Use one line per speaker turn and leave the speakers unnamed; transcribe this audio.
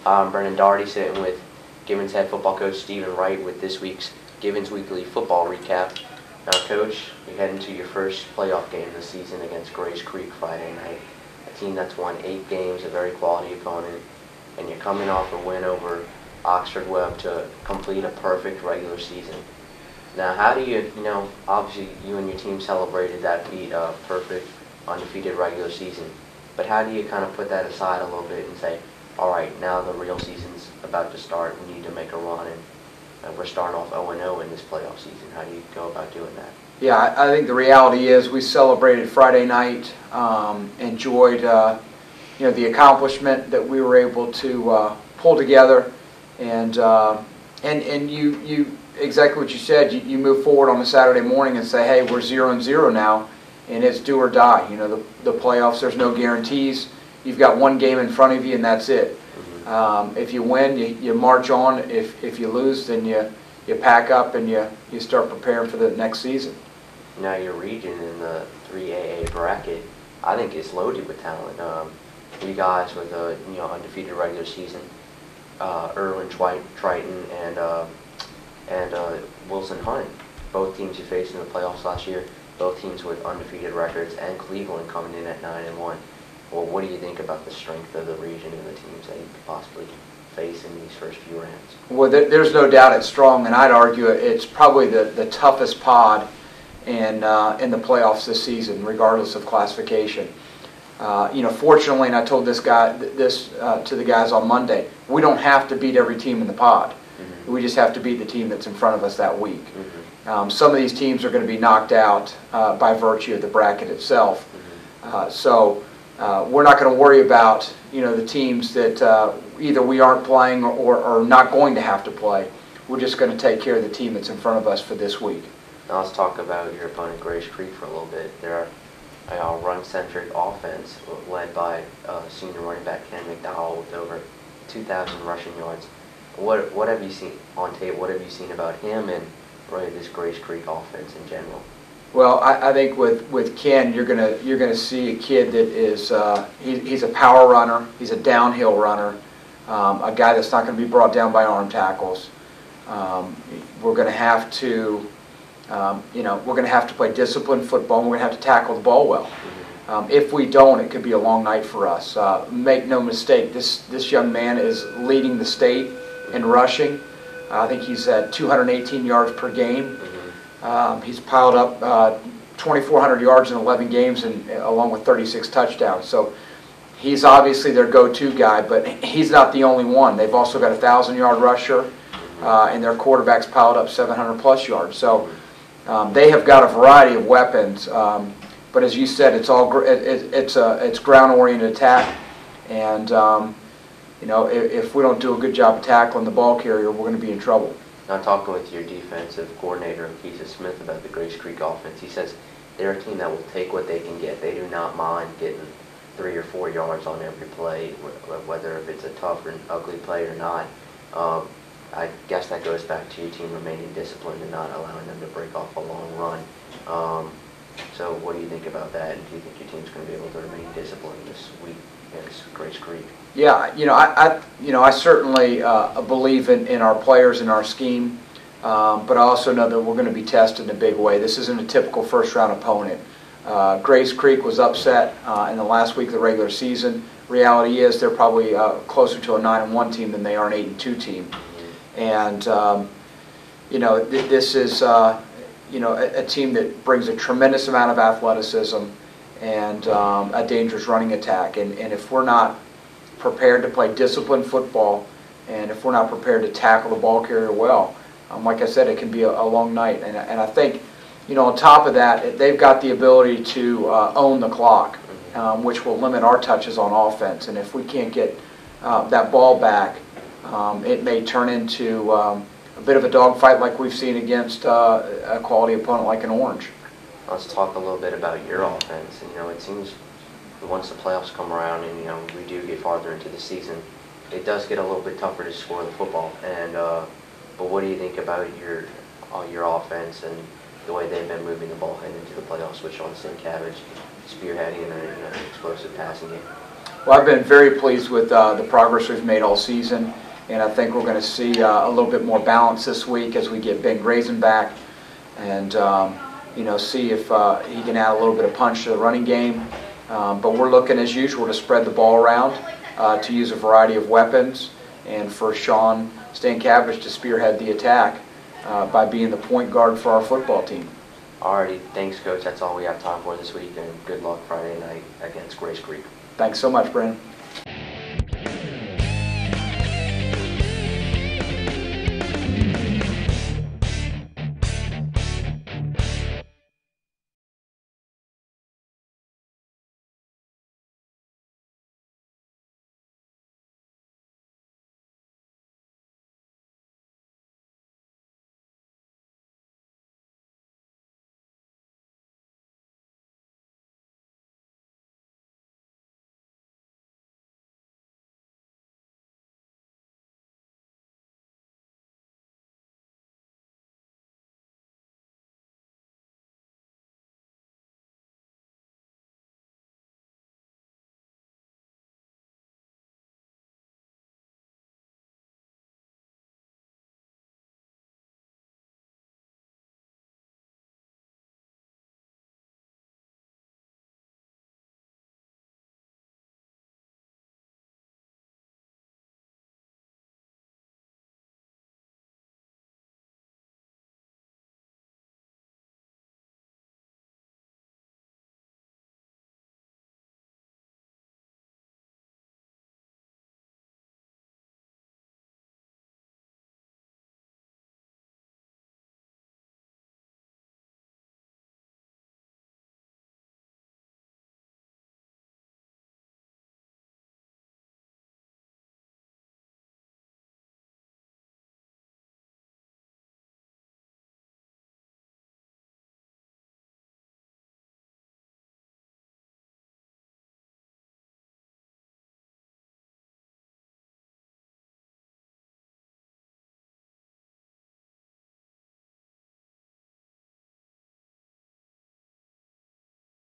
I'm Brennan sitting with Gibbons head football coach Stephen Wright with this week's Gibbons Weekly Football Recap. Now, Coach, you head into your first playoff game this season against Grace Creek Friday night, a team that's won 8 games, a very quality opponent, and you're coming off a win over Oxford Webb to complete a perfect regular season. Now, how do you obviously you and your team celebrated that feat of perfect, undefeated regular season, but how do you kind of put that aside a little bit and say, all right, now the real season's about to start, we need to make a run, and we're starting off 0-0 in this playoff season. How do you go about doing that?
Yeah, I think the reality is we celebrated Friday night, enjoyed the accomplishment that we were able to pull together, and you exactly what you said. You move forward on a Saturday morning and say, hey, we're 0-0 now, and it's do or die. The playoffs, there's no guarantees. You've got one game in front of you, and that's it. If you win, you march on. If you lose, then you pack up and you start preparing for the next season.
Now, your region in the 3AA bracket, I think, is loaded with talent. You guys with a undefeated regular season, Erwin Triton and Wilson Hunt, both teams you faced in the playoffs last year, both teams with undefeated records, and Cleveland coming in at 9-1. Well, what do you think about the strength of the region and the teams that you could possibly face in these first few rounds?
Well, there's no doubt it's strong, and I'd argue it's probably the toughest pod in the playoffs this season, regardless of classification. Fortunately, and I told this to the guys on Monday, we don't have to beat every team in the pod. Mm-hmm. We just have to beat the team that's in front of us that week. Mm-hmm. Some of these teams are going to be knocked out by virtue of the bracket itself. Mm-hmm. We're not going to worry about the teams that either we aren't playing or are not going to have to play. We're just going to take care of the team that's in front of us for this week.
Now let's talk about your opponent, Grace Creek, for a little bit. They're a run-centric offense led by senior running back Ken McDowell with over 2,000 rushing yards. What have you seen on tape? What have you seen about him and really this Grace Creek offense in general?
Well, I think with Ken, you're gonna see a kid that is he's a power runner. He's a downhill runner, a guy that's not going to be brought down by arm tackles. We're going to have to play disciplined football. And we're going to have to tackle the ball well. If we don't, it could be a long night for us. Make no mistake, this young man is leading the state in rushing. I think he's at 218 yards per game. He's piled up 2,400 yards in 11 games, and along with 36 touchdowns. So he's obviously their go-to guy, but he's not the only one. They've also got a 1,000-yard rusher, and their quarterback's piled up 700-plus yards. So they have got a variety of weapons. But as you said, it's ground-oriented attack, and if we don't do a good job of tackling the ball carrier, we're going to be in trouble.
Now, talking with your defensive coordinator, Keith Smith, about the Grace Creek offense, he says they're a team that will take what they can get. They do not mind getting 3 or 4 yards on every play, whether if it's a tough or ugly play or not. I guess that goes back to your team remaining disciplined and not allowing them to break off a long run. So what do you think about that? And do you think your team's going to be able to remain disciplined this week against Grace Creek?
Yeah, I certainly believe in our players and our scheme, but I also know that we're going to be tested in a big way. This isn't a typical first-round opponent. Grace Creek was upset in the last week of the regular season. Reality is they're probably closer to a 9-1 team than they are an 8-2 team. And this is a team that brings a tremendous amount of athleticism and a dangerous running attack. And if we're not prepared to play disciplined football, and if we're not prepared to tackle the ball carrier well, like I said, it can be a long night. And I think, on top of that, they've got the ability to own the clock, which will limit our touches on offense. And if we can't get that ball back, it may turn into a bit of a dogfight like we've seen against a quality opponent like an Orange.
Let's talk a little bit about your offense. It seems once the playoffs come around and we do get farther into the season, it does get a little bit tougher to score the football. And but what do you think about your offense and the way they've been moving the ball heading into the playoffs with Sean Sincabbage spearheading an explosive passing game?
Well, I've been very pleased with the progress we've made all season, and I think we're going to see a little bit more balance this week as we get Ben Grayson back, and see if he can add a little bit of punch to the running game. But we're looking, as usual, to spread the ball around, to use a variety of weapons, and for Sean Stankiewicz to spearhead the attack by being the point guard for our football team.
Alrighty, thanks, Coach. That's all we have time for this week, and good luck Friday night against Grace Creek.
Thanks so much, Brennan.